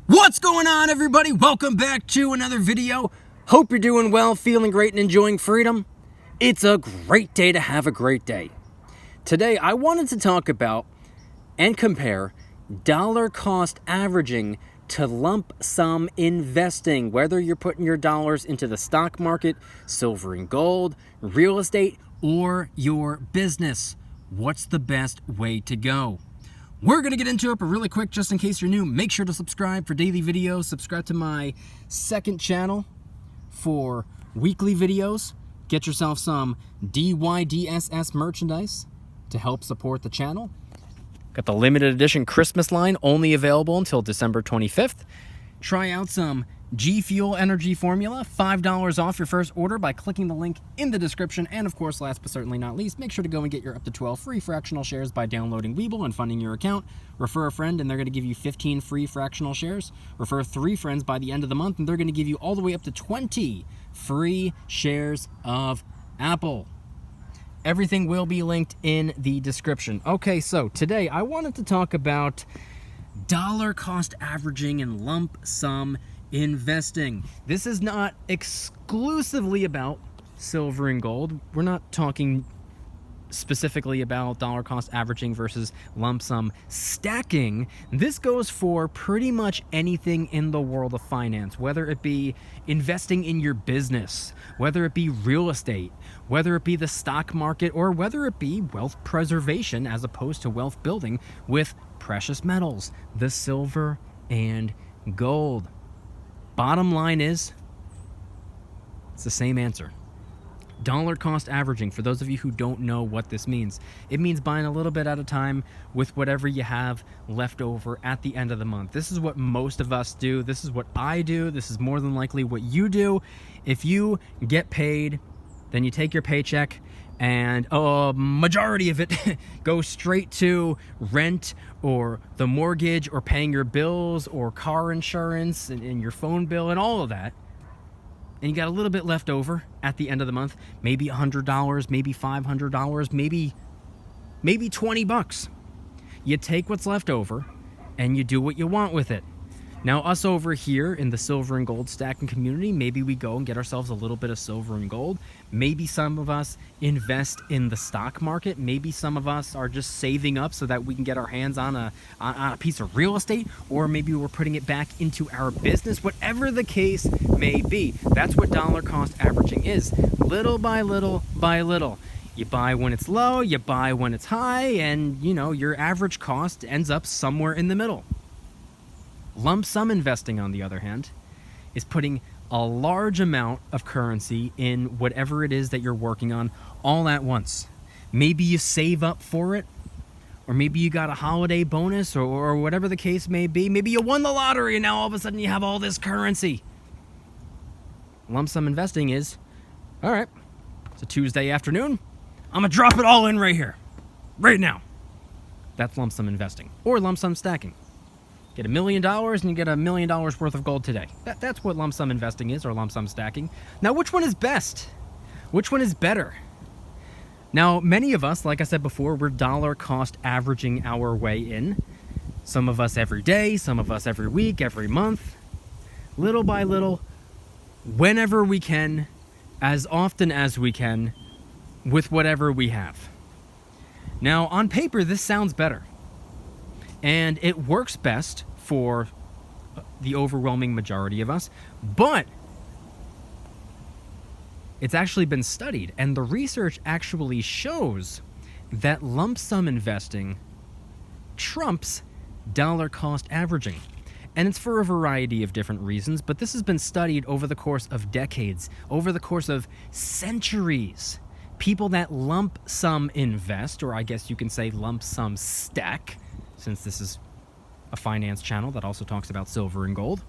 What's going on, everybody? Welcome back to another video. Hope you're doing well, feeling great, and enjoying freedom. It's a great day to have a great day. Today, I wanted to talk about and compare dollar cost averaging to lump sum investing, whether you're putting your dollars into the stock market, silver and gold, real estate, or your business. What's the best way to go? We're going to get into it, but really quick, just in case you're new, make sure to subscribe for daily videos. Subscribe to my second channel for weekly videos. Get yourself some DYDSS merchandise to help support the channel. Got the limited edition Christmas line, only available until December 25th. Try out some G Fuel Energy Formula, $5 off your first order by clicking the link in the description. And of course, last but certainly not least, make sure to go and get your up to 12 free fractional shares by downloading Webull and funding your account. Refer a friend and they're going to give you 15 free fractional shares. Refer 3 friends by the end of the month and they're going to give you all the way up to 20 free shares of Apple. Everything will be linked in the description. Okay, so today I wanted to talk about dollar cost averaging and lump sum investing. This is not exclusively about silver and gold. We're not talking specifically about dollar cost averaging versus lump sum stacking. This goes for pretty much anything in the world of finance, whether it be investing in your business, whether it be real estate, whether it be the stock market, or whether it be wealth preservation as opposed to wealth building with precious metals, the silver and gold. Bottom line is, it's the same answer. Dollar cost averaging, for those of you who don't know what this means, it means buying a little bit at a time with whatever you have left over at the end of the month. This is what most of us do. This is what I do. This is more than likely what you do. If you get paid, then you take your paycheck and a majority of it goes straight to rent or the mortgage or paying your bills or car insurance and your phone bill and all of that. And you got a little bit left over at the end of the month, maybe $100, maybe $500, maybe 20 bucks. You take what's left over and you do what you want with it. Now, us over here in the silver and gold stacking community, maybe we go and get ourselves a little bit of silver and gold. Maybe some of us invest in the stock market. Maybe some of us are just saving up so that we can get our hands on a piece of real estate, or maybe we're putting it back into our business. Whatever the case may be, that's what dollar cost averaging is. Little by little by little. You buy when it's low, you buy when it's high, and your average cost ends up somewhere in the middle. Lump sum investing, on the other hand, is putting a large amount of currency in whatever it is that you're working on all at once. Maybe you save up for it, or maybe you got a holiday bonus, or whatever the case may be. Maybe you won the lottery and now all of a sudden you have all this currency. Lump sum investing is, all right, it's a Tuesday afternoon. I'm going to drop it all in right here, right now. That's lump sum investing, or lump sum stacking. Get $1 million and you get $1 million worth of gold today. That's what lump sum investing is, or lump sum stacking. Now, which one is best? Which one is better? Now, many of us, like I said before, we're dollar cost averaging our way in. Some of us every day, some of us every week, every month. Little by little, whenever we can, as often as we can, with whatever we have. Now, on paper, this sounds better. And it works best for the overwhelming majority of us, but it's actually been studied, and the research actually shows that lump sum investing trumps dollar cost averaging. And it's for a variety of different reasons, but this has been studied over the course of decades, over the course of centuries. People that lump sum invest, or I guess you can say lump sum stack, since this is a finance channel that also talks about silver and gold,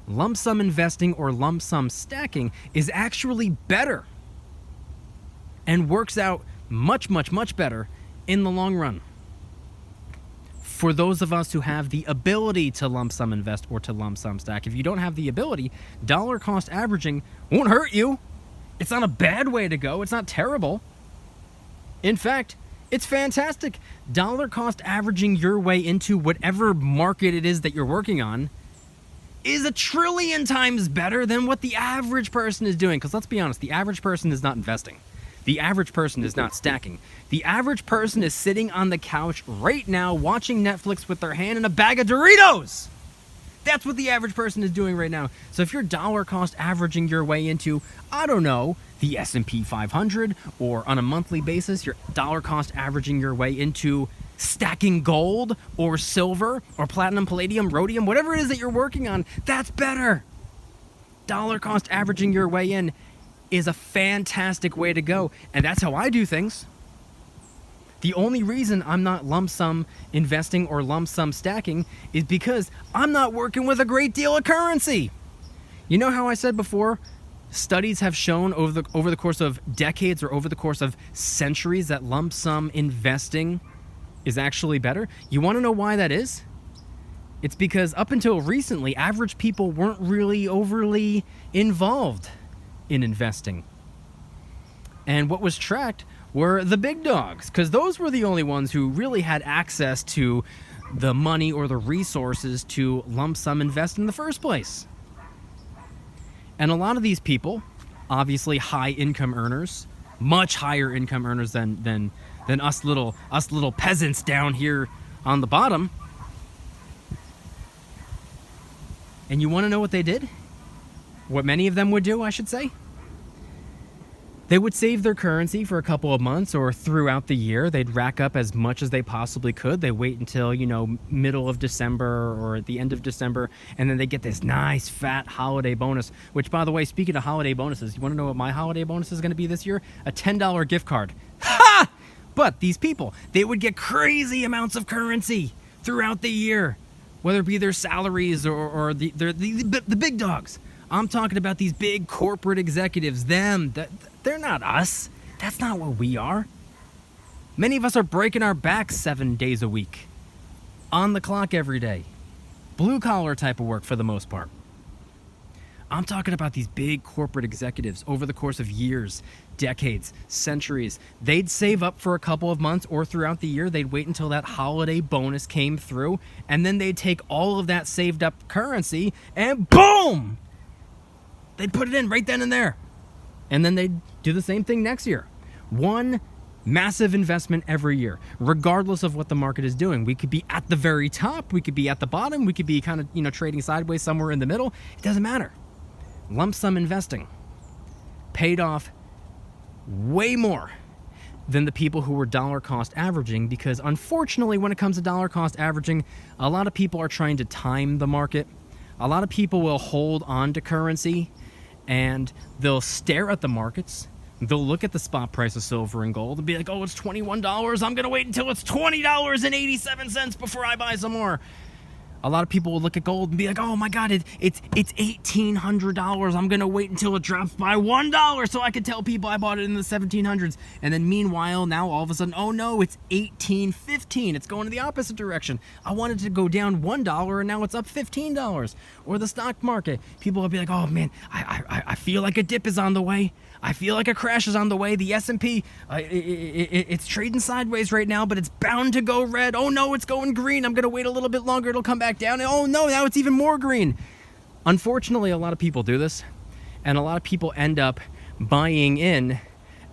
lump sum investing or lump sum stacking is actually better and works out much, much, much better in the long run. For those of us who have the ability to lump sum invest or to lump sum stack, if you don't have the ability, dollar cost averaging won't hurt you. It's not a bad way to go. It's not terrible. In fact, It's fantastic. Dollar cost averaging your way into whatever market it is that you're working on is a trillion times better than what the average person is doing. Because let's be honest, the average person is not investing. The average person is not stacking. The average person is sitting on the couch right now watching Netflix with their hand in a bag of Doritos. That's what the average person is doing right now. So if you're dollar cost averaging your way into, I don't know, the S&P 500, or on a monthly basis, you're dollar cost averaging your way into stacking gold or silver or platinum, palladium, rhodium, whatever it is that you're working on, that's better. Dollar cost averaging your way in is a fantastic way to go. And that's how I do things. The only reason I'm not lump sum investing or lump sum stacking is because I'm not working with a great deal of currency. You know how I said before, studies have shown over the course of decades or over the course of centuries that lump sum investing is actually better? You want to know why that is? It's because up until recently, average people weren't really overly involved in investing. And what was tracked were the big dogs, because those were the only ones who really had access to the money or the resources to lump sum invest in the first place. And a lot of these people, obviously high income earners, much higher income earners than us little peasants down here on the bottom. And you want to know what they did? What many of them would do, I should say? They would save their currency for a couple of months or throughout the year. They'd rack up as much as they possibly could. They wait until, middle of December or at the end of December, and then they get this nice fat holiday bonus, which, by the way, speaking of holiday bonuses, you want to know what my holiday bonus is going to be this year? A $10 gift card. Ha! But these people, they would get crazy amounts of currency throughout the year, whether it be their salaries or the big dogs. I'm talking about these big corporate executives, they're not us. That's not what we are. Many of us are breaking our backs 7 days a week, on the clock every day. Blue collar type of work for the most part. I'm talking about these big corporate executives over the course of years, decades, centuries. They'd save up for a couple of months or throughout the year. They'd wait until that holiday bonus came through, and then they'd take all of that saved up currency and boom! They'd put it in right then and there. And then they'd do the same thing next year. One massive investment every year, regardless of what the market is doing. We could be at the very top. We could be at the bottom. We could be kind of, trading sideways somewhere in the middle. It doesn't matter. Lump sum investing paid off way more than the people who were dollar cost averaging, because unfortunately, when it comes to dollar cost averaging, a lot of people are trying to time the market. A lot of people will hold on to currency and they'll stare at the markets. They'll look at the spot price of silver and gold and be like, oh, it's $21. I'm going to wait until it's $20.87 before I buy some more. A lot of people will look at gold and be like, oh my God, it's $1,800. I'm going to wait until it drops by $1 so I can tell people I bought it in the 1700s. And then meanwhile, now all of a sudden, oh no, it's $18.15. It's going in the opposite direction. I wanted to go down $1 and now it's up $15. Or the stock market. People will be like, oh man, I feel like a dip is on the way. I feel like a crash is on the way. The S&P, it's trading sideways right now, but it's bound to go red. Oh no, it's going green. I'm going to wait a little bit longer. It'll come back down. Oh no, now it's even more green. Unfortunately, a lot of people do this, and a lot of people end up buying in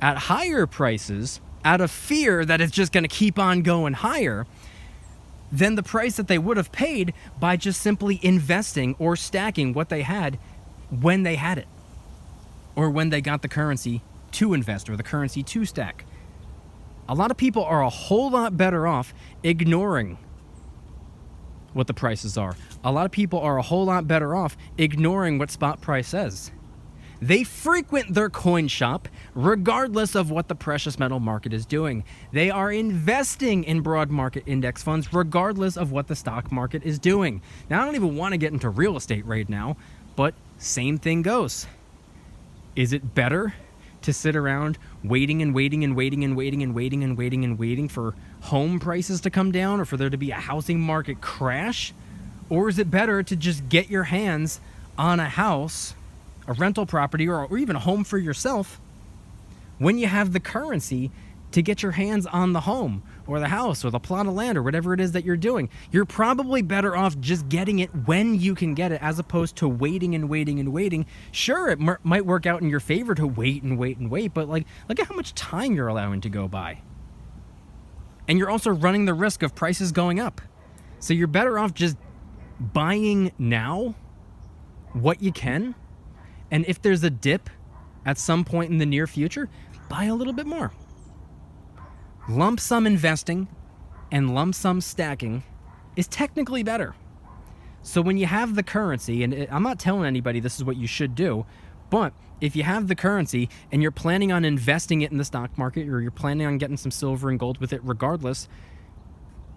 at higher prices out of fear that it's just going to keep on going higher than the price that they would have paid by just simply investing or stacking what they had when they had it, or when they got the currency to invest or the currency to stack. A lot of people are a whole lot better off ignoring what the prices are. A lot of people are a whole lot better off ignoring what spot price says. They frequent their coin shop regardless of what the precious metal market is doing. They are investing in broad market index funds regardless of what the stock market is doing. Now, I don't even want to get into real estate right now, but same thing goes. Is it better to sit around waiting for home prices to come down or for there to be a housing market crash? Or is it better to just get your hands on a house, a rental property, or even a home for yourself when you have the currency to get your hands on the home or the house or the plot of land or whatever it is that you're doing. You're probably better off just getting it when you can get it, as opposed to waiting and waiting and waiting. Sure, it might work out in your favor to wait and wait and wait, but like, look at how much time you're allowing to go by. And you're also running the risk of prices going up. So you're better off just buying now what you can, and if there's a dip at some point in the near future, buy a little bit more. Lump sum investing and lump sum stacking is technically better. So when you have the currency, and I'm not telling anybody this is what you should do, but if you have the currency and you're planning on investing it in the stock market, or you're planning on getting some silver and gold with it regardless,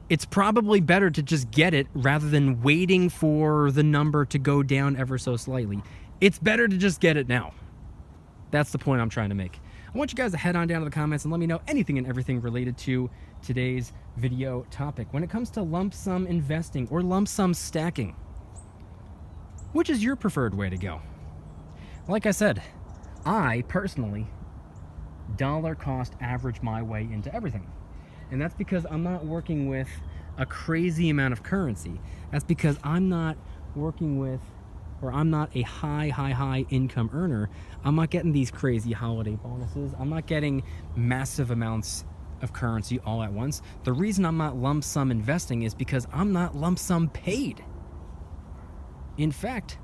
it's probably better to just get it rather than waiting for the number to go down ever so slightly. It's better to just get it now. That's the point I'm trying to make. I want you guys to head on down to the comments and let me know anything and everything related to today's video topic. When it comes to lump sum investing or lump sum stacking, which is your preferred way to go? Like I said, I personally dollar cost average my way into everything. And that's because I'm not working with a crazy amount of currency. That's because I'm not working with, or I'm not a high income earner. I'm not getting these crazy holiday bonuses. I'm not getting massive amounts of currency all at once. The reason I'm not lump sum investing is because I'm not lump sum paid. In fact,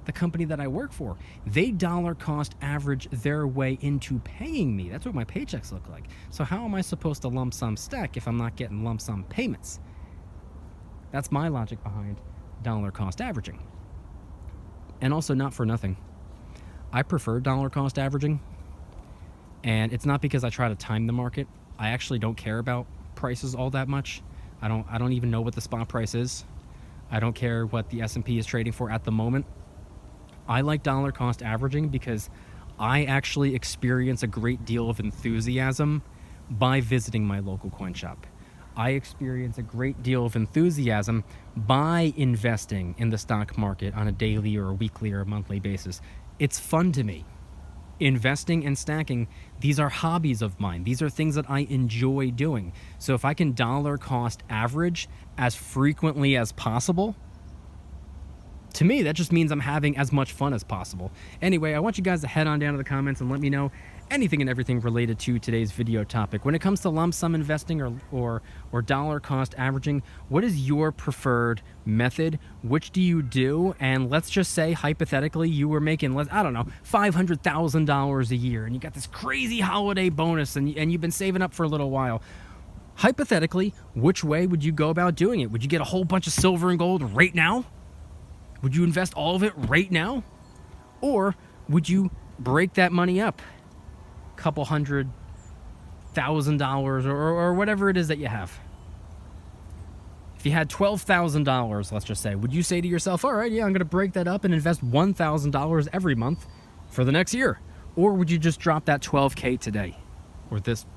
the company that I work for, they dollar cost average their way into paying me. That's what my paychecks look like. So how am I supposed to lump sum stack if I'm not getting lump sum payments? That's my logic behind dollar cost averaging. And also, not for nothing, I prefer dollar cost averaging. And it's not because I try to time the market. I actually don't care about prices all that much. I don't even know what the spot price is. I don't care what the S&P is trading for at the moment. I like dollar cost averaging because I actually experience a great deal of enthusiasm by visiting my local coin shop. I experience a great deal of enthusiasm by investing in the stock market on a daily or a weekly or a monthly basis. It's fun to me. Investing and stacking, these are hobbies of mine. These are things that I enjoy doing. So if I can dollar cost average as frequently as possible, to me, that just means I'm having as much fun as possible. Anyway, I want you guys to head on down to the comments and let me know anything and everything related to today's video topic. When it comes to lump sum investing or dollar cost averaging, what is your preferred method? Which do you do? And let's just say, hypothetically, you were making, I don't know, $500,000 a year, and you got this crazy holiday bonus, and you've been saving up for a little while. Hypothetically, which way would you go about doing it? Would you get a whole bunch of silver and gold right now? Would you invest all of it right now? Or would you break that money up? Couple $100,000 or whatever it is that you have. If you had $12,000, let's just say, would you say to yourself, all right, yeah, I'm going to break that up and invest $1,000 every month for the next year? Or would you just drop that $12K today or this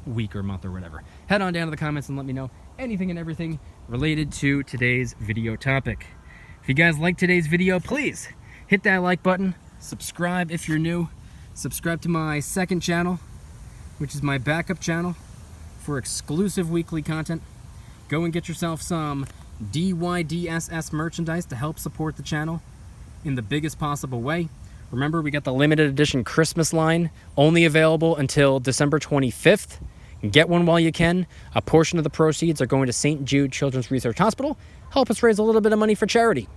week or month or whatever? Head on down to the comments and let me know anything and everything related to today's video topic. If you guys like today's video, please hit that like button, subscribe if you're new, subscribe to my second channel, which is my backup channel for exclusive weekly content. Go and get yourself some DYDSS merchandise to help support the channel in the biggest possible way. Remember, we got the limited edition Christmas line, only available until December 25th. Get one while you can. A portion of the proceeds are going to St. Jude Children's Research Hospital. Help us raise a little bit of money for charity.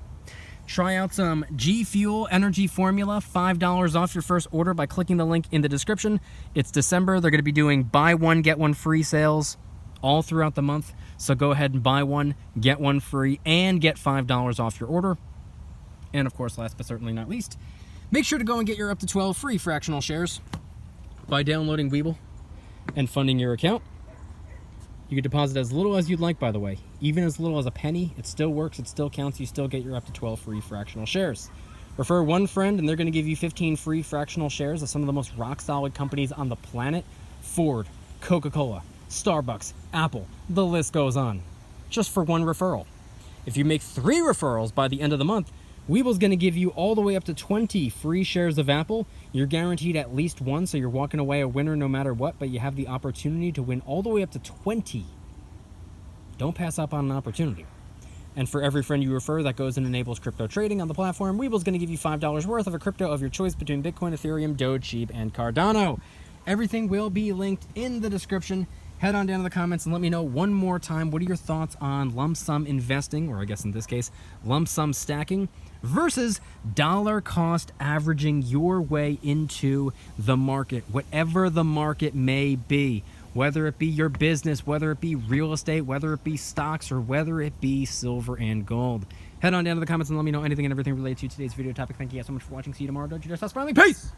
Try out some G Fuel Energy Formula, $5 off your first order by clicking the link in the description. It's December. They're going to be doing buy one, get one free sales all throughout the month. So go ahead and buy one, get one free, and get $5 off your order. And of course, last but certainly not least, make sure to go and get your up to 12 free fractional shares by downloading Webull and funding your account. You can deposit as little as you'd like, by the way. Even as little as a penny, it still works, it still counts, you still get your up to 12 free fractional shares. Refer one friend and they're going to give you 15 free fractional shares of some of the most rock-solid companies on the planet. Ford, Coca-Cola, Starbucks, Apple, the list goes on. Just for one referral. If you make 3 referrals by the end of the month, Weeble's going to give you all the way up to 20 free shares of Apple. You're guaranteed at least one, so you're walking away a winner no matter what, but you have the opportunity to win all the way up to 20. Don't pass up on an opportunity. And for every friend you refer that goes and enables crypto trading on the platform, Weeble's going to give you $5 worth of a crypto of your choice between Bitcoin, Ethereum, Doge, Sheep, and Cardano. Everything will be linked in the description. Head on down to the comments and let me know one more time, what are your thoughts on lump sum investing, or I guess in this case, lump sum stacking, versus dollar cost averaging your way into the market, whatever the market may be, whether it be your business, whether it be real estate, whether it be stocks, or whether it be silver and gold. Head on down to the comments and let me know anything and everything related to today's video topic. Thank you guys so much for watching. See you tomorrow. Don't you dare stop smiling. Peace!